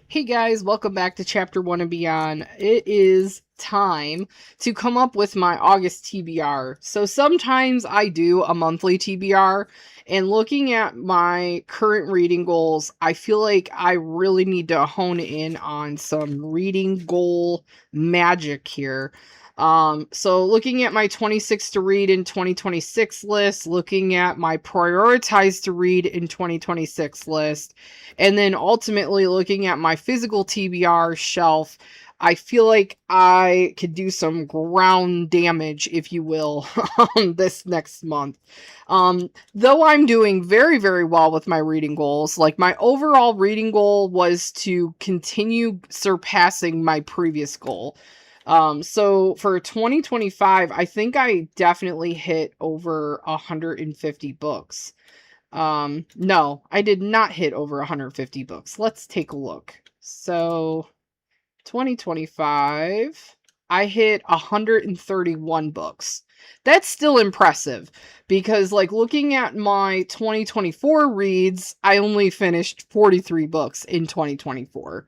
Hey guys, welcome back to Chapter 1 and Beyond. It is time to come up with my August TBR. So sometimes I do a monthly TBR, and looking at my current reading goals, I feel like I really need to hone in on some reading goal magic here. So looking at my 26 to read in 2026 list, looking at my prioritized to read in 2026 list, and then ultimately looking at my physical TBR shelf, I feel like I could do some ground damage, if you will, this next month. Though I'm doing very, very well with my reading goals, like my overall reading goal was to continue surpassing my previous goal. So for 2025, I think I definitely hit over 150 books. No, I did not hit over 150 books. Let's take a look. So, 2025, I hit 131 books. That's still impressive because, like, looking at my 2024 reads, I only finished 43 books in 2024.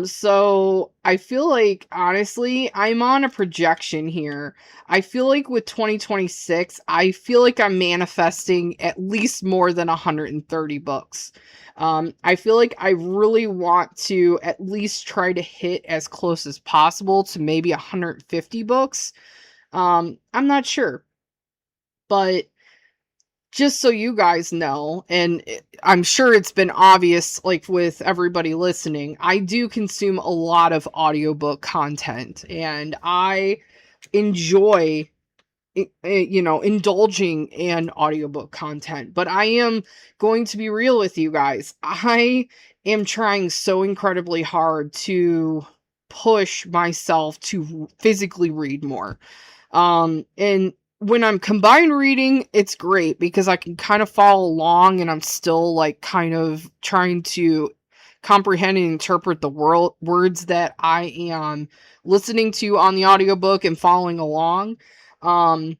So I feel like, honestly, I'm on a projection here. I feel like with 2026, I feel like I'm manifesting at least more than 130 books. I feel like I really want to at least try to hit as close as possible to maybe 150 books. I'm not sure, but just so you guys know, and I'm sure it's been obvious, like with everybody listening, I do consume a lot of audiobook content, and I enjoy indulging in audiobook content. But I am going to be real with you guys. I am trying so incredibly hard to push myself to physically read more. And when I'm combined reading, it's great because I can kind of follow along and I'm still like kind of trying to comprehend and interpret the words that I am listening to on the audiobook and following along. Um,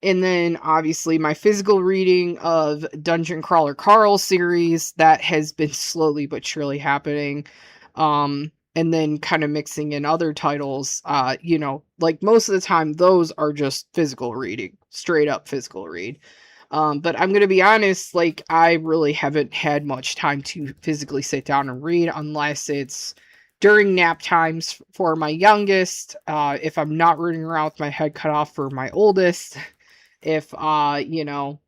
and then obviously my physical reading of Dungeon Crawler Carl series that has been slowly but surely happening. And then kind of mixing in other titles, like most of the time those are just physical reading, straight up physical read. But I'm going to be honest, like I really haven't had much time to physically sit down and read unless it's during nap times for my youngest, if I'm not running around with my head cut off for my oldest, if I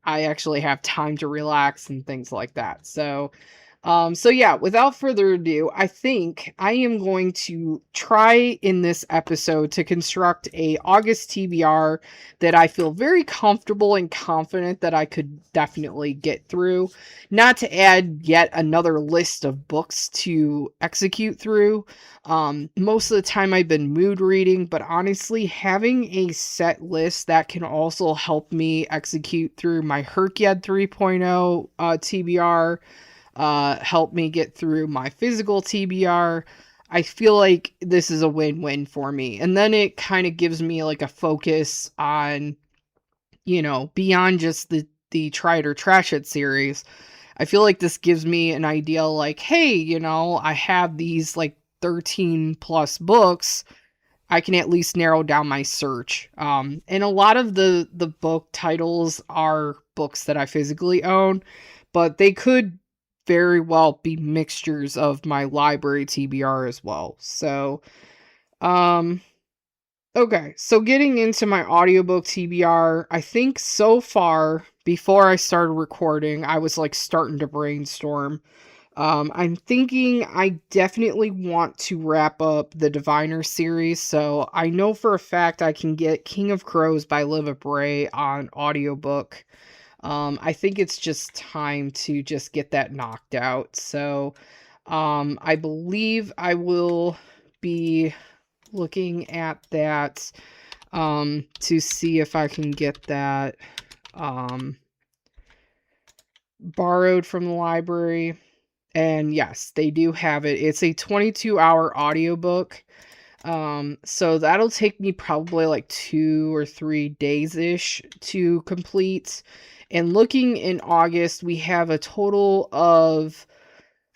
actually have time to relax and things like that. So yeah, without further ado, I think I am going to try in this episode to construct a August TBR that I feel very comfortable and confident that I could definitely get through. Not to add yet another list of books to execute through. Most of the time I've been mood reading, but honestly, having a set list that can also help me execute through my Herkyed 3.0 TBR, help me get through my physical TBR. I feel like this is a win-win for me. And then it kind of gives me like a focus on, beyond just the Try It or Trash It series. I feel like this gives me an idea like, hey, I have these like 13 plus books. I can at least narrow down my search. And a lot of the book titles are books that I physically own, but they could very well be mixtures of my library TBR as well. So, um, okay. So getting into my audiobook TBR, I think so far, before I started recording, I was like starting to brainstorm. I'm thinking I definitely want to wrap up the Diviner series, so I know for a fact I can get King of Crows by Liv Bray on audiobook. I think it's just time to just get that knocked out. So, I believe I will be looking at that, to see if I can get that, borrowed from the library. And yes, they do have it. It's a 22-hour audiobook. So that'll take me probably like 2 or 3 days-ish to complete. And looking in August, we have a total of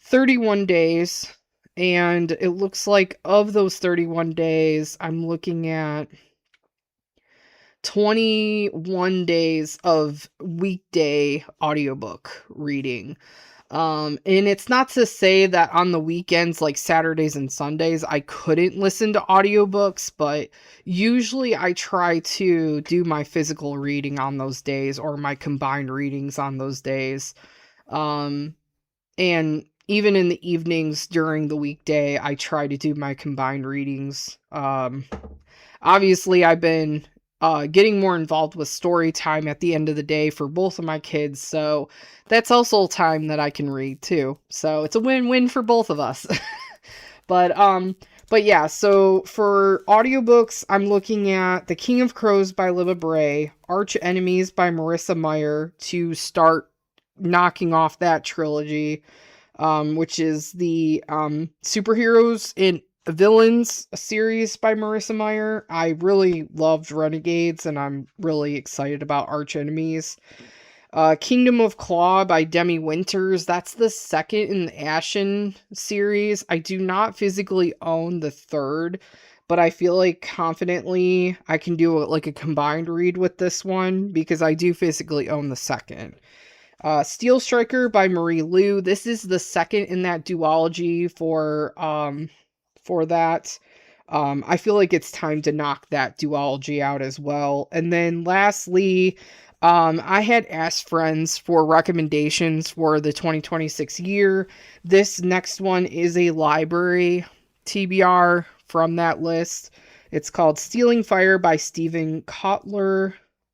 31 days. And it looks like of those 31 days, I'm looking at 21 days of weekday audiobook reading. And it's not to say that on the weekends, like Saturdays and Sundays, I couldn't listen to audiobooks, but usually I try to do my physical reading on those days or my combined readings on those days. Um, and even in the evenings during the weekday, I try to do my combined readings. Obviously, I've been getting more involved with story time at the end of the day for both of my kids, so that's also time that I can read too. So it's a win-win for both of us. But but yeah, so for audiobooks, I'm looking at The King of Crows by Liva Bray, Arch Enemies by Marissa Meyer to start knocking off that trilogy, which is the superheroes and villains series by Marissa Meyer. I really loved Renegades, and I'm really excited about Arch Enemies. Kingdom of Claw by Demi Winters. That's the second in the Ashen series. I do not physically own the third, but I feel like confidently I can do like a combined read with this one because I do physically own the second. Steel Striker by Marie Lu. This is the second in that duology for that. I feel like it's time to knock that duology out as well. And then lastly, I had asked friends for recommendations for the 2026 year. This next one is a library TBR from that list. It's called Stealing Fire by Stephen Kotler.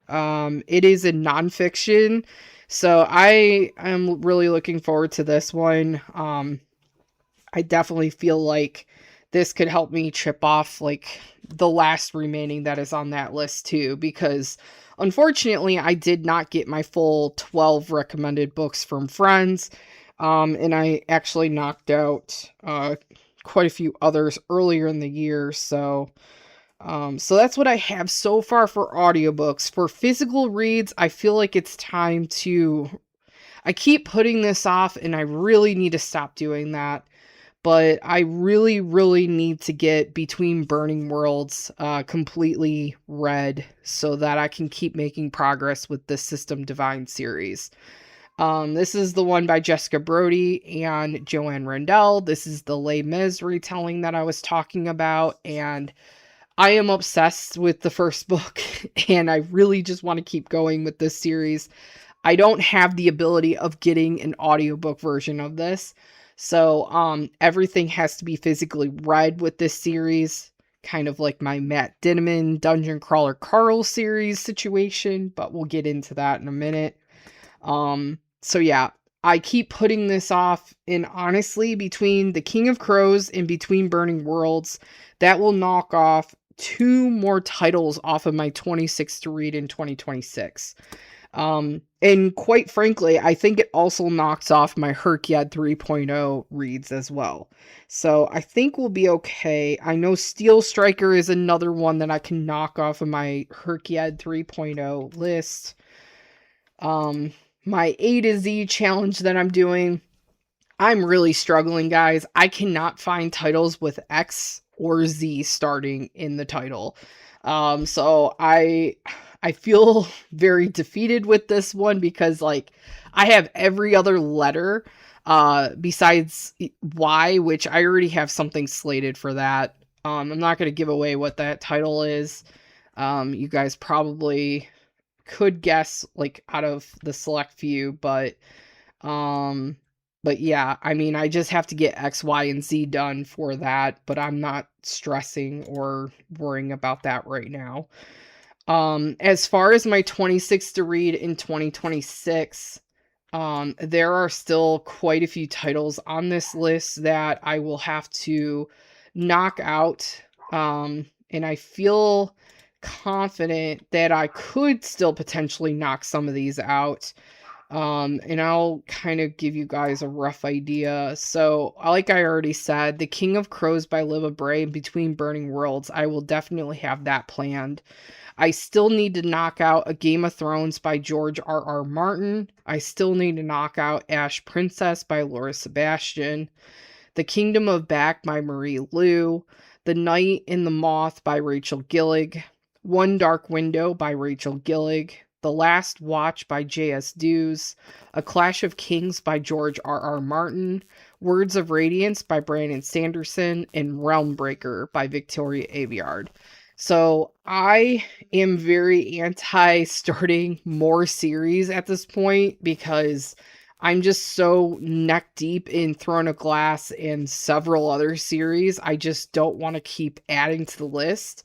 It is a nonfiction, so I am really looking forward to this one. I definitely feel like this could help me chip off like the last remaining that is on that list too, because unfortunately I did not get my full 12 recommended books from friends. And I actually knocked out quite a few others earlier in the year. So that's what I have so far for audiobooks. For physical reads, I feel like it's time to I keep putting this off and I really need to stop doing that. But I really, really need to get Between Burning Worlds completely read so that I can keep making progress with the System Divine series. This is the one by Jessica Brody and Joanne Rendell. This is the Les Mis retelling that I was talking about, and I am obsessed with the first book, and I really just want to keep going with this series. I don't have the ability of getting an audiobook version of this. So, everything has to be physically read with this series, kind of like my Matt Dinneman Dungeon Crawler Carl series situation, but we'll get into that in a minute. So yeah, I keep putting this off, and honestly, between The King of Crows and Between Burning Worlds, that will knock off 2 more titles off of my 26 to read in 2026. And quite frankly, I think it also knocks off my Herkyad 3.0 reads as well. So I think we'll be okay. I know Steel Striker is another one that I can knock off of my Herkyad 3.0 list. My A to Z challenge that I'm doing, I'm really struggling, guys. I cannot find titles with X or Z starting in the title. So I feel very defeated with this one because like I have every other letter besides Y, which I already have something slated for that. I'm not going to give away what that title is. You guys probably could guess like out of the select few, but yeah, I mean, I just have to get X, Y, and Z done for that, but I'm not stressing or worrying about that right now. As far as my 26 to read in 2026, there are still quite a few titles on this list that I will have to knock out. And I feel confident that I could still potentially knock some of these out. And I'll kind of give you guys a rough idea. So, like I already said, The King of Crows by Liva Bray and Between Burning Worlds, I will definitely have that planned. I still need to knock out A Game of Thrones by George R. Martin. I still need to knock out Ash Princess by Laura Sebastian. The Kingdom of Back by Marie Lu, The Night in the Moth by Rachel Gillig, One Dark Window by Rachel Gillig, The Last Watch by J.S. Dews, A Clash of Kings by George R.R. Martin, Words of Radiance by Brandon Sanderson, and Realmbreaker by Victoria Aveyard. So I am very anti starting more series at this point because I'm just so neck deep in Throne of Glass and several other series. I just don't want to keep adding to the list.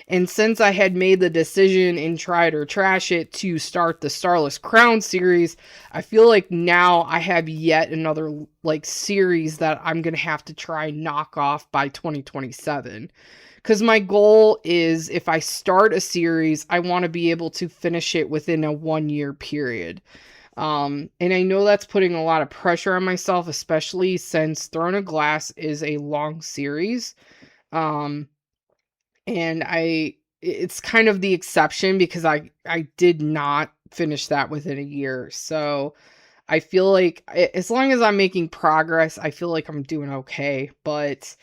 And since I had made the decision in Try It or Trash It to start the Starless Crown series, I feel like now I have yet another like series that I'm going to have to try and knock off by 2027. Because my goal is if I start a series, I want to be able to finish it within a 1-year period. And I know that's putting a lot of pressure on myself, especially since Throne of Glass is a long series. And it's kind of the exception because I did not finish that within a year. So I feel like as long as I'm making progress, I feel like I'm doing okay. But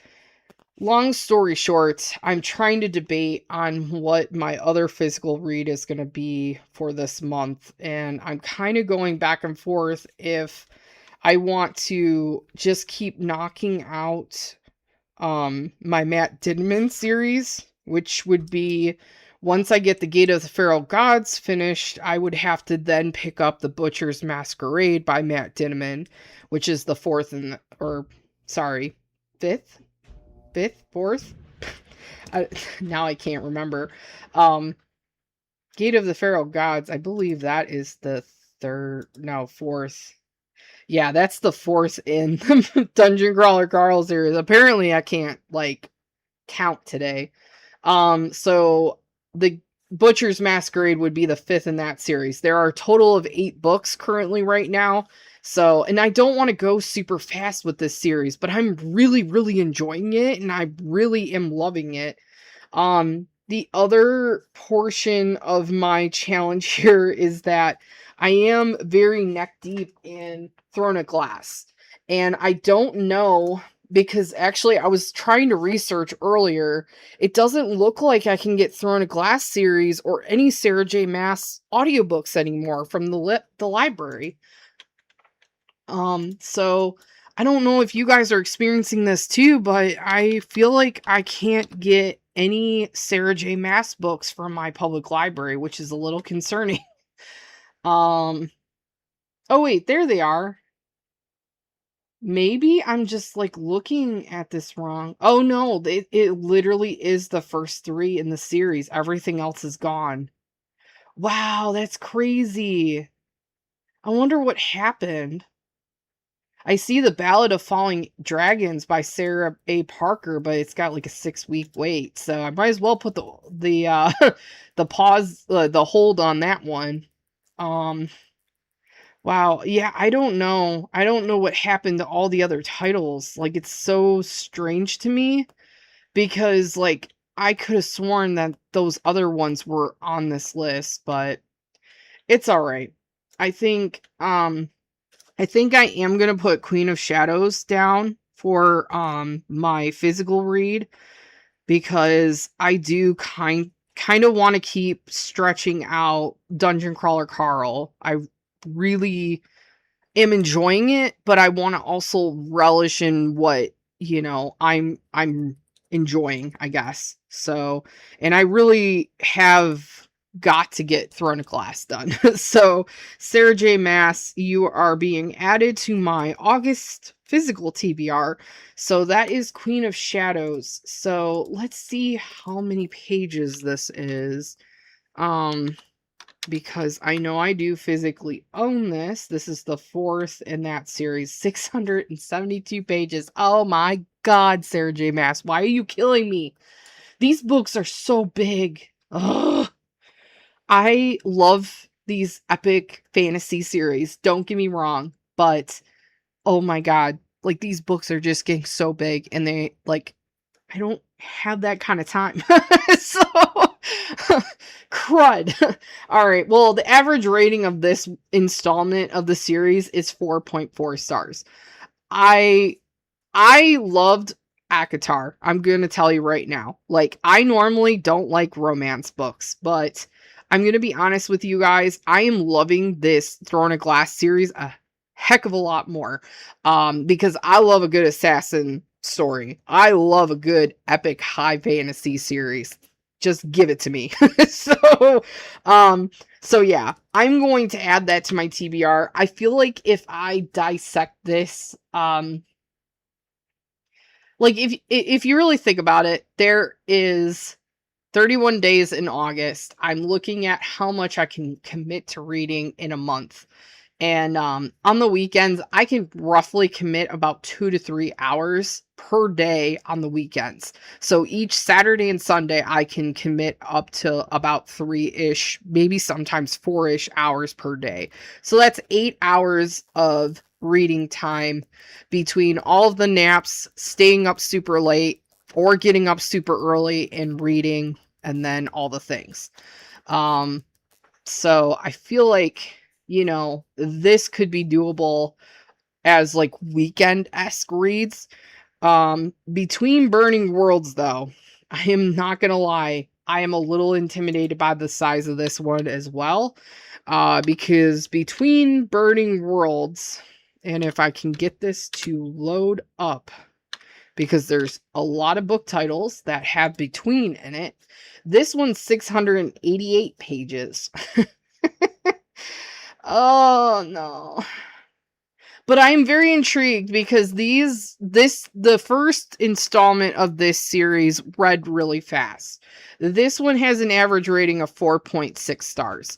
long story short, I'm trying to debate on what my other physical read is going to be for this month. And I'm kind of going back and forth if I want to just keep knocking out my Matt Didman series, which would be once I get the Gate of the Feral Gods finished, I would have to then pick up The Butcher's Masquerade by Matt Didman, which is the fourth fourth? Now I can't remember. Gate of the Feral Gods, I believe that is the fourth. Yeah, that's the fourth in the Dungeon Crawler Carl series. Apparently I can't, like, count today. So the Butcher's Masquerade would be the fifth in that series. There are a total of 8 books currently right now. So, and I don't want to go super fast with this series, but I'm really, really enjoying it, and I really am loving it. The other portion of my challenge here is that I am very neck deep in Throne of Glass. And I don't know, because actually I was trying to research earlier. It doesn't look like I can get Throne of Glass series or any Sarah J. Maas audiobooks anymore from the library. So I don't know if you guys are experiencing this too, but I feel like I can't get any Sarah J. Maas books from my public library, which is a little concerning. Oh wait, there they are. Maybe I'm just like looking at this wrong. Oh no, it literally is the first 3 in the series. Everything else is gone. Wow, that's crazy. I wonder what happened. I see The Ballad of Falling Dragons by Sarah A. Parker, but it's got like a 6-week wait, so I might as well put the the hold on that one. Wow, yeah, I don't know. I don't know what happened to all the other titles. Like, it's so strange to me because like I could have sworn that those other ones were on this list, but it's all right. I think I am going to put Queen of Shadows down for my physical read because I do kind of want to keep stretching out Dungeon Crawler Carl. I really am enjoying it, but I want to also relish in what, I'm enjoying, I guess. So, and I really have got to get Throne of Glass done. So, Sarah J. Maas, you are being added to my August physical TBR. So that is Queen of Shadows. So let's see how many pages this is. Because I know I do physically own this. This is the 4th in that series. 672 pages. Oh my god, Sarah J. Maas, why are you killing me? These books are so big. Ugh. I love these epic fantasy series, don't get me wrong, but oh my god, like these books are just getting so big and they like I don't have that kind of time. So crud. All right. Well, the average rating of this installment of the series is 4.4 stars. I I loved ACOTAR. I'm going to tell you right now. Like, I normally don't like romance books, but I'm going to be honest with you guys. I am loving this Throne of Glass series a heck of a lot more. Because I love a good assassin story. I love a good epic high fantasy series. Just give it to me. so, um, so yeah, I'm going to add that to my TBR. I feel like if I dissect this, like if you really think about it, there is 31 days in August. I'm looking at how much I can commit to reading in a month. And on the weekends, I can roughly commit about 2 to 3 hours per day on the weekends. So each Saturday and Sunday, I can commit up to about 3-ish, maybe sometimes 4-ish hours per day. So that's 8 hours of reading time between all of the naps, staying up super late, or getting up super early and reading, and then all the things. So I feel like, this could be doable as like weekend-esque reads. Between Burning Worlds, though, I am not gonna lie, I am a little intimidated by the size of this one as well. Because between Burning Worlds, and if I can get this to load up, because there's a lot of book titles that have between in it. This one's 688 pages. Oh no. But I am very intrigued because the first installment of this series read really fast. This one has an average rating of 4.6 stars.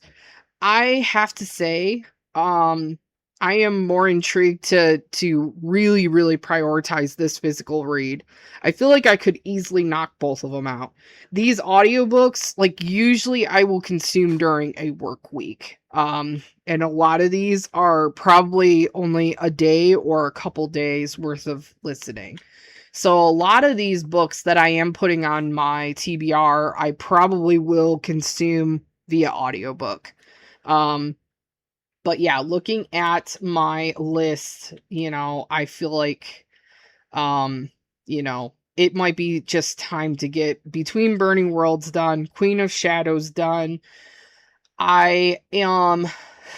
I have to say, I am more intrigued to really, really prioritize this physical read. I feel like I could easily knock both of them out. These audiobooks, like, usually I will consume during a work week. And a lot of these are probably only a day or a couple days worth of listening. So a lot of these books that I am putting on my TBR, I probably will consume via audiobook. But yeah, looking at my list, I feel like, it might be just time to get Between Burning Worlds done, Queen of Shadows done. I am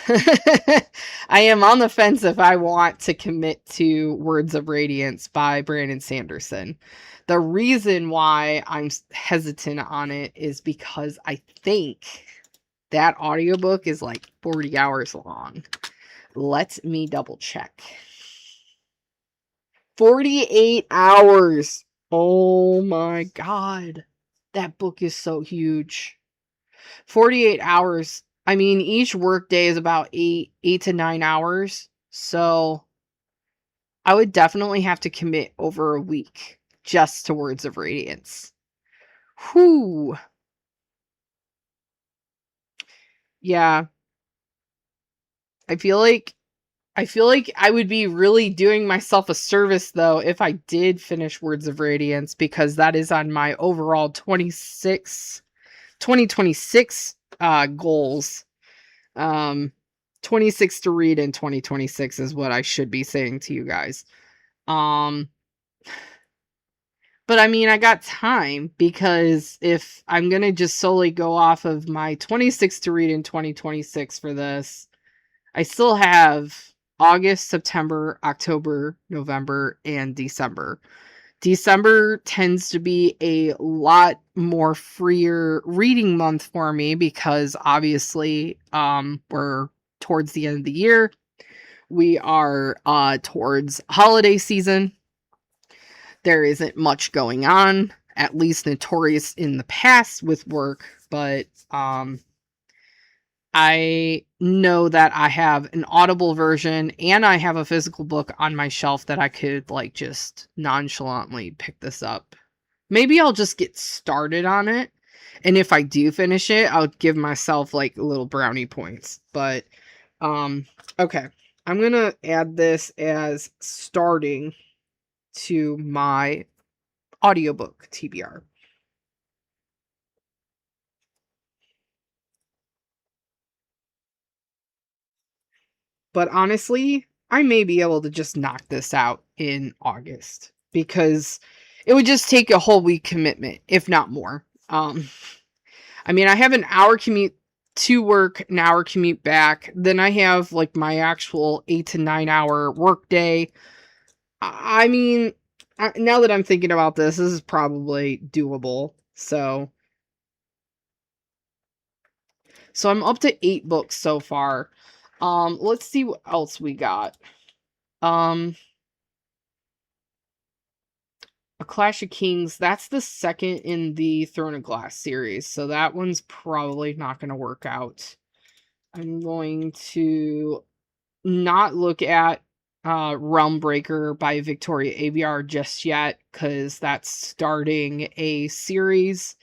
I am on the fence if I want to commit to Words of Radiance by Brandon Sanderson. The reason why I'm hesitant on it is because I think that audiobook is like 40 hours long. Let me double check. 48 hours. Oh my god. That book is so huge. 48 hours. I mean, each workday is about 8 to 9 hours. So I would definitely have to commit over a week just to Words of Radiance. Whew. Yeah. I feel like I would be really doing myself a service, though, if I did finish Words of Radiance, because that is on my overall 2026 goals. 26 to read in 2026 is what I should be saying to you guys. Um, but I mean, I got time, because if I'm going to just solely go off of my 26 to read in 2026 for this, I still have August, September, October, November, and December. December tends to be a lot more freer reading month for me, because obviously we're towards the end of the year. We are towards holiday season. There isn't much going on, at least notorious in the past with work, but I know that I have an Audible version and I have a physical book on my shelf that I could like just nonchalantly pick this up. Maybe I'll just get started on it. And if I do finish it, I'll give myself like little brownie points. But okay. I'm going to add this as starting to my audiobook TBR. But honestly, I may be able to just knock this out in August because it would just take a whole week commitment, if not more. I mean, I have an hour commute to work, an hour commute back. Then I have like my actual 8 to 9 hour work day. I mean, now that I'm thinking about this, this is probably doable. So I'm up to 8 books so far. Let's see what else we got. Um, A Clash of Kings, that's the second in the Throne of Glass series, so that one's probably not going to work out. I'm going to not look at Realm Breaker by Victoria ABR just yet, because that's starting a series.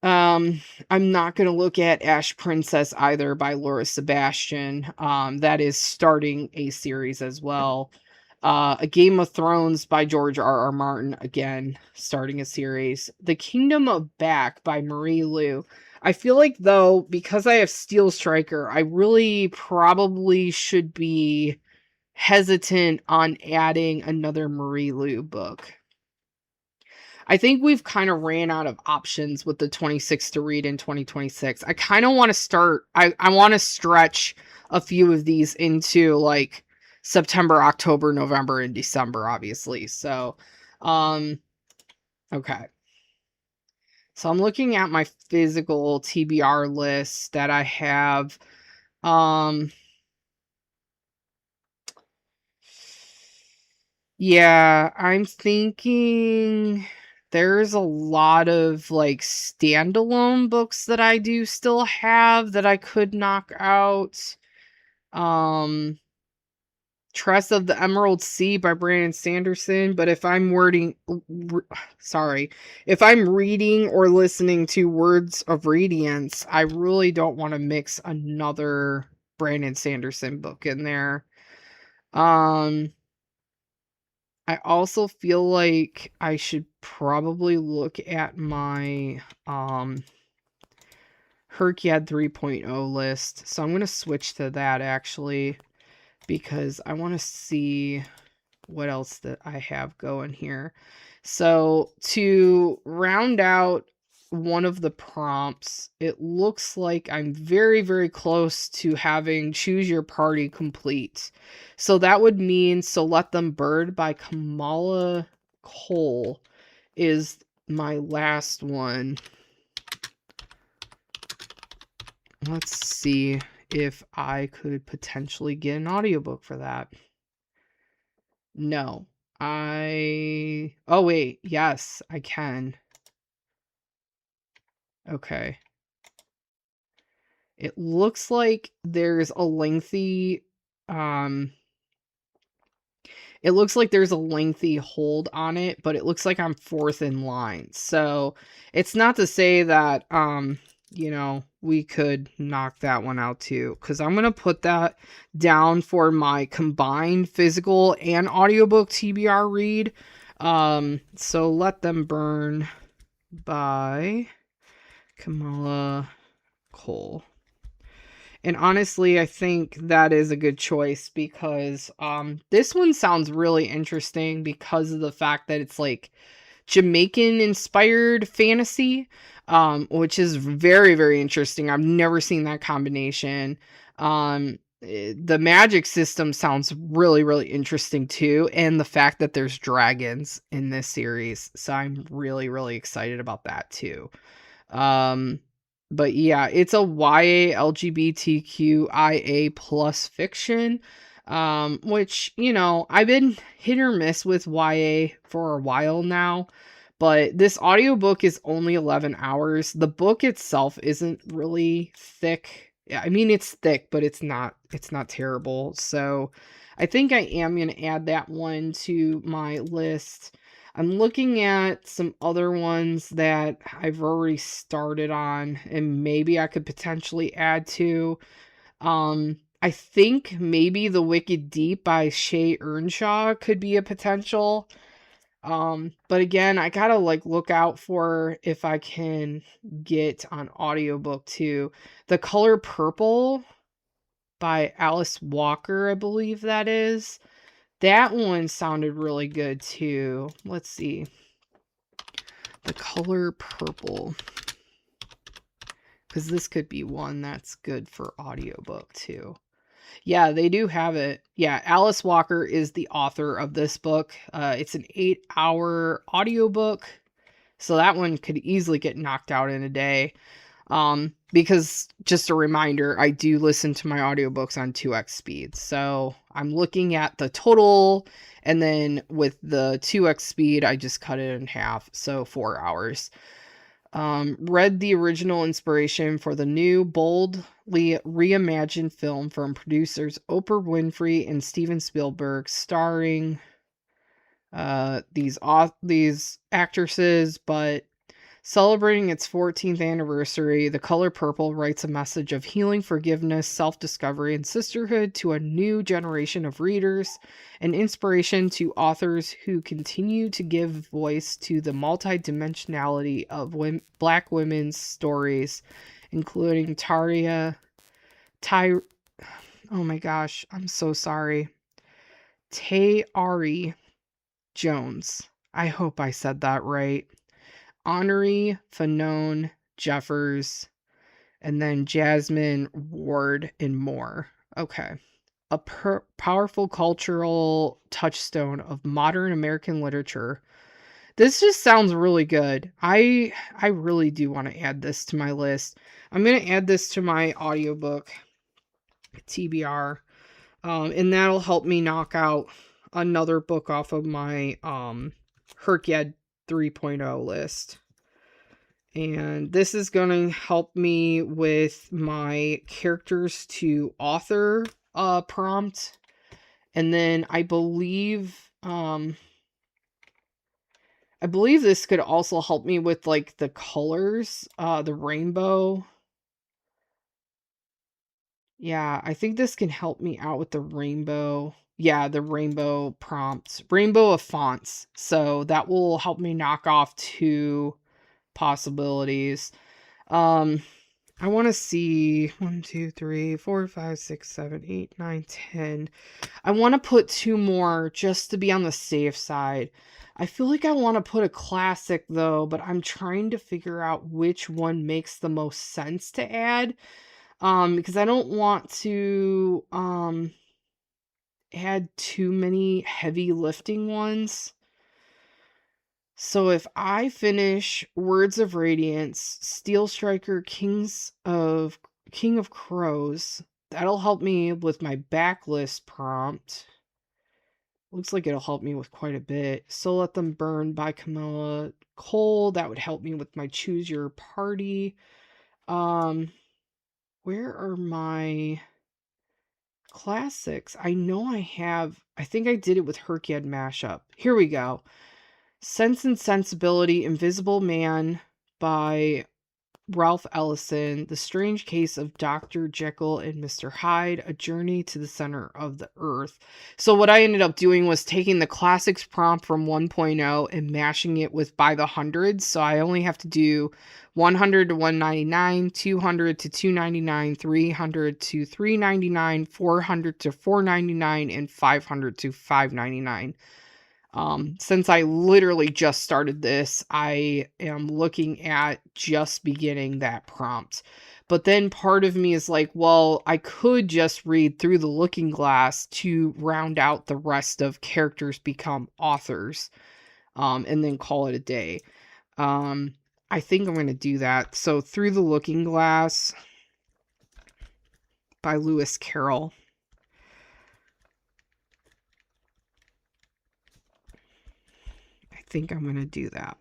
I'm not going to look at Ash Princess either by Laura Sebastian. That is starting a series as well. A Game of Thrones by George R.R. Martin, again, starting a series. The Kingdom of Back by Marie Lu. I feel like, though, because I have Steel Striker, I really probably should be hesitant on adding another Marie Lu book. I think we've kind of ran out of options with the 26 to read in 2026. I kind of want to start, I want to stretch a few of these into like September, October, November, and December, obviously. So, okay. So I'm looking at my physical TBR list that I have. Yeah, I'm thinking there's a lot of like standalone books that I do still have that I could knock out. Um Tress of the Emerald Sea by Brandon Sanderson, but if I'm if I'm reading or listening to Words of Radiance, I really don't want to mix another Brandon Sanderson book in there. I also feel like I should probably look at my Herkiad 3.0 list. So I'm going to switch to that actually because I want to see what else that I have going here. So to round out one of the prompts, it looks like I'm very, very close to having Choose Your Party complete. So that would mean So Let Them Bird by Kamala Cole is my last one. Let's see if I could potentially get an audiobook for that. No. Oh wait, yes, I can. Okay. It looks like there's a lengthy hold on it, but it looks like I'm fourth in line. So it's not to say that we could knock that one out too, because I'm gonna put that down for my combined physical and audiobook TBR read. So Let Them Burn by Kamala Cole. And honestly, I think that is a good choice because this one sounds really interesting because of the fact that it's like Jamaican inspired fantasy, which is very, very interesting. I've never seen that combination. The magic system sounds really, really interesting too. And the fact that there's dragons in this series. So I'm really, really excited about that too. But yeah, it's a YA LGBTQIA plus fiction, which, I've been hit or miss with YA for a while now, but this audiobook is only 11 hours. The book itself isn't really thick. I mean, it's thick, but it's not terrible. So I think I am going to add that one to my list. I'm looking at some other ones that I've already started on and maybe I could potentially add to. I think maybe The Wicked Deep by Shay Earnshaw could be a potential. But again, I gotta look out for if I can get on audiobook too. The Color Purple by Alice Walker, I believe that is. That one sounded really good too. Let's see. The Color Purple. Because this could be one that's good for audiobook too. Yeah, they do have it. Yeah, Alice Walker is the author of this book. It's an 8-hour audiobook. So that one could easily get knocked out in a day. Because just a reminder, I do listen to my audiobooks on 2x speed. So I'm looking at the total, and then with the 2x speed, I just cut it in half. So 4 hours. Read the original inspiration for the new, boldly reimagined film from producers Oprah Winfrey and Steven Spielberg, starring these actresses, but celebrating its 14th anniversary, The Color Purple writes a message of healing, forgiveness, self-discovery, and sisterhood to a new generation of readers, an inspiration to authors who continue to give voice to the multidimensionality of Black women's stories, including oh my gosh, I'm so sorry. Tayari Jones. I hope I said that right. Honoree Fanone Jeffers, and then Jasmine Ward and more. Okay. A powerful cultural touchstone of modern American literature. This just sounds really good. I really do want to add this to my list. I'm going to add this to my audiobook TBR. And that'll help me knock out another book off of my Herkyed 3.0 list. And this is going to help me with my characters to author prompt. And then I believe this could also help me with like the colors, the rainbow. Yeah, I think this can help me out with the rainbow. Yeah, the rainbow prompts, rainbow of fonts. So that will help me knock off 2 possibilities. I want to see 1, 2, 3, 4, 5, 6, 7, 8, 9, 10. I want to put 2 more just to be on the safe side. I feel like I want to put a classic though, but I'm trying to figure out which one makes the most sense to add. Because I don't want to add too many heavy lifting ones. So if I finish Words of Radiance, Steel Striker, King of Crows, that'll help me with my backlist prompt. Looks like it'll help me with quite a bit. So Let Them Burn by Camilla Cole, that would help me with my Choose Your Party. Where are my classics? I know I think I did it with Herkyed Mashup. Here we go. Sense and Sensibility, Invisible Man by Ralph Ellison, The Strange Case of Dr. Jekyll and Mr. Hyde, A Journey to the Center of the Earth. So what I ended up doing was taking the classics prompt from 1.0 and mashing it with by the hundreds. So I only have to do 100 to 199, 200 to 299, 300 to 399, 400 to 499, and 500 to 599. Since I literally just started this, I am looking at just beginning that prompt. But then part of me is like, well, I could just read through the looking glass to round out the rest of characters become authors, and then call it a day. I think I'm going to do that. So Through the Looking Glass by Lewis Carroll. I think I'm going to do that.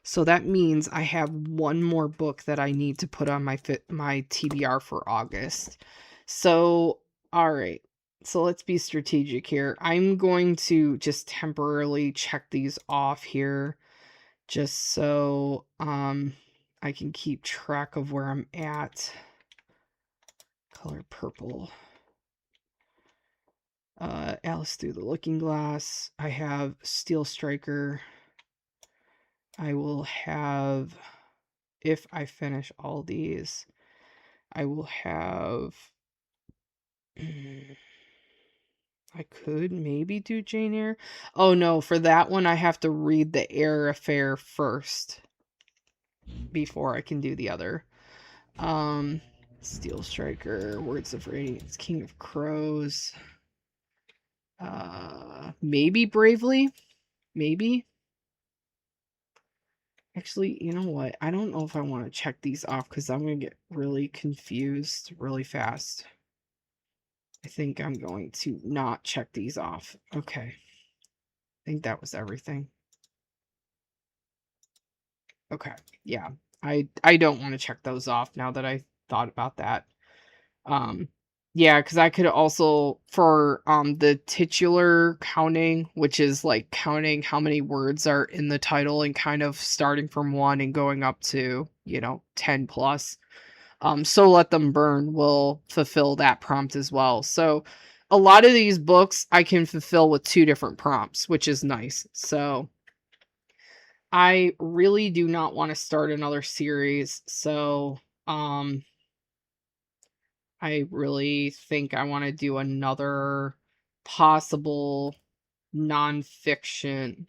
So that means I have one more book that I need to put on my TBR for August. So, all right. So let's be strategic here. I'm going to just temporarily check these off here just so I can keep track of where I'm at. Color Purple. Alice Through the Looking Glass. I have Steel Striker. I will have, if I finish all these, I will have I could maybe do Jane Eyre. Oh no, for that one I have to read the Eyre Affair first before I can do the other. Um, Steel Striker, Words of Radiance, King of Crows. Maybe Bravely. Maybe. Actually, you know what? I don't know if I want to check these off because I'm going to get really confused really fast. I think I'm going to not check these off. Okay. I think that was everything. Okay. Yeah. I don't want to check those off now that I thought about that. Um yeah, because I could also for the titular counting, which is like counting how many words are in the title and kind of starting from 1 and going up to, 10 plus. So Let Them Burn will fulfill that prompt as well. So a lot of these books I can fulfill with 2 different prompts, which is nice. So I really do not want to start another series. So I really think I want to do another possible nonfiction,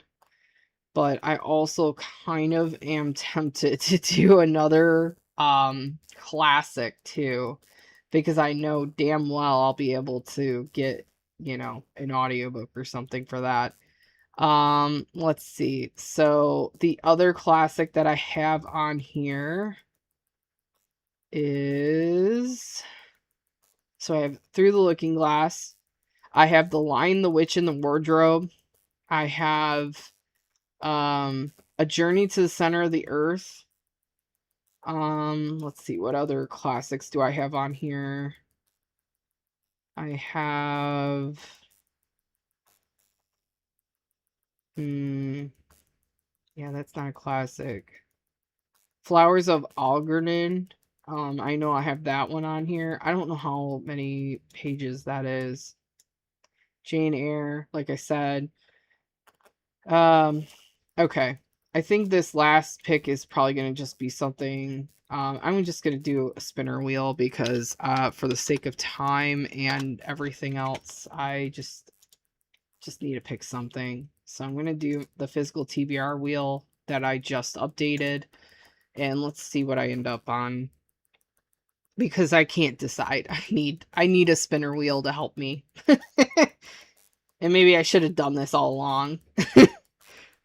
but I also kind of am tempted to do another classic too, because I know damn well I'll be able to get, an audiobook or something for that. Let's see. So the other classic that I have on here is, so I have Through the Looking Glass. I have The Lion, the Witch, and the Wardrobe. I have A Journey to the Center of the Earth. Let's see, what other classics do I have on here? I have yeah, that's not a classic. Flowers of Algernon. I know I have that one on here. I don't know how many pages that is. Jane Eyre, like I said. Okay. I think this last pick is probably going to just be something. I'm just going to do a spinner wheel because, for the sake of time and everything else, I just need to pick something. So I'm going to do the physical TBR wheel that I just updated, and let's see what I end up on, because I can't decide. I need a spinner wheel to help me. And maybe I should have done this all along.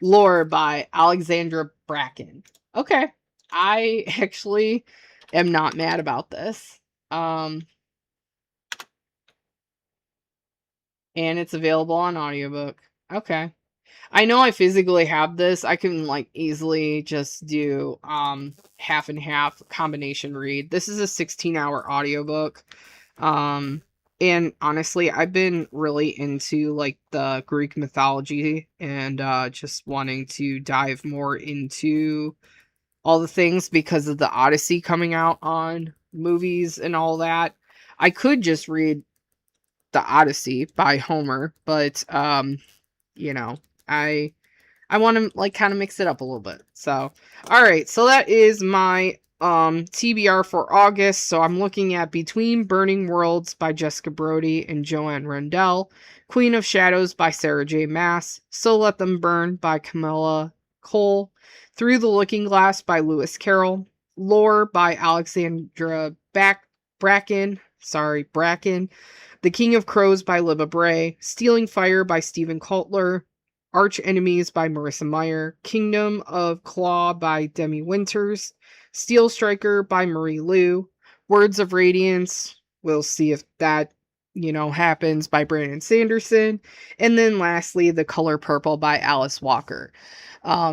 Lore by Alexandra Bracken. Okay. I actually am not mad about this. And it's available on audiobook. Okay. I know I physically have this. I can like easily just do half and half combination read. This is a 16-hour audiobook. And honestly, I've been really into like the Greek mythology and just wanting to dive more into all the things because of the Odyssey coming out on movies and all that. I could just read the Odyssey by Homer, but you know, I I want to like kind of mix it up a little bit. So, all right. So that is my TBR for August. So I'm looking at Between Burning Worlds by Jessica Brody and Joanne Rendell, Queen of Shadows by Sarah J. Maas, So Let Them Burn by Camilla Cole, Through the Looking Glass by Lewis Carroll, Lore by Alexandra Bracken. Bracken. The King of Crows by Libba Bray, Stealing Fire by Stephen Kotler, Arch Enemies by Marissa Meyer, Kingdom of Claw by Demi Winters, Steel Striker by Marie Lu, Words of Radiance, we'll see if that, happens, by Brandon Sanderson, and then lastly, The Color Purple by Alice Walker.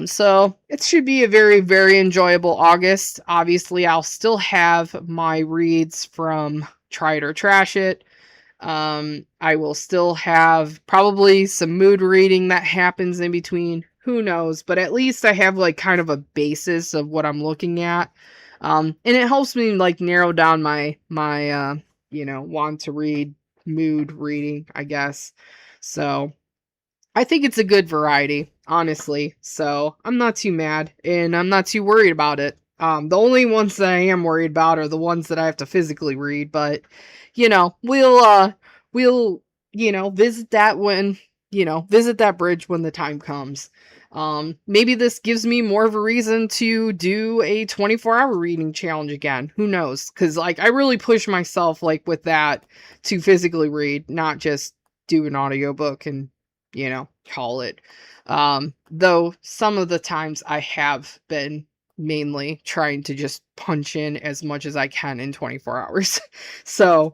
So it should be a very, very enjoyable August. Obviously, I'll still have my reads from Try It or Trash It. I will still have probably some mood reading that happens in between. Who knows? But at least I have like kind of a basis of what I'm looking at. And it helps me like narrow down my want to read mood reading, I guess. So I think it's a good variety, honestly. So I'm not too mad and I'm not too worried about it. The only ones that I am worried about are the ones that I have to physically read, but we'll we'll, visit that when, visit that bridge when the time comes. Maybe this gives me more of a reason to do a 24-hour reading challenge again. Who knows? Because, like, I really push myself, like, with that to physically read, not just do an audiobook and, call it. Though some of the times I have been mainly trying to just punch in as much as I can in 24 hours. So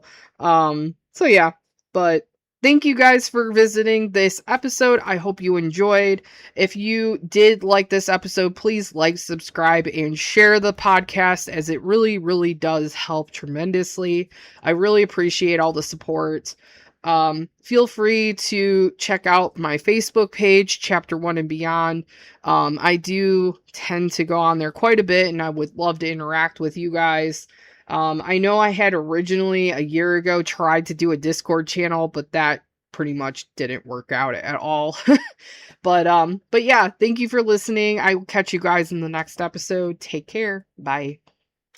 yeah, but thank you guys for visiting this episode. I hope you enjoyed. If you did like this episode, please like, subscribe, and share the podcast, as it really, really does help tremendously. I really appreciate all the support. Feel free to check out my Facebook page, Chapter 1 and Beyond. I do tend to go on there quite a bit, and I would love to interact with you guys. I know I had originally a year ago tried to do a Discord channel, but that pretty much didn't work out at all. But yeah, thank you for listening. I will catch you guys in the next episode. Take care. Bye.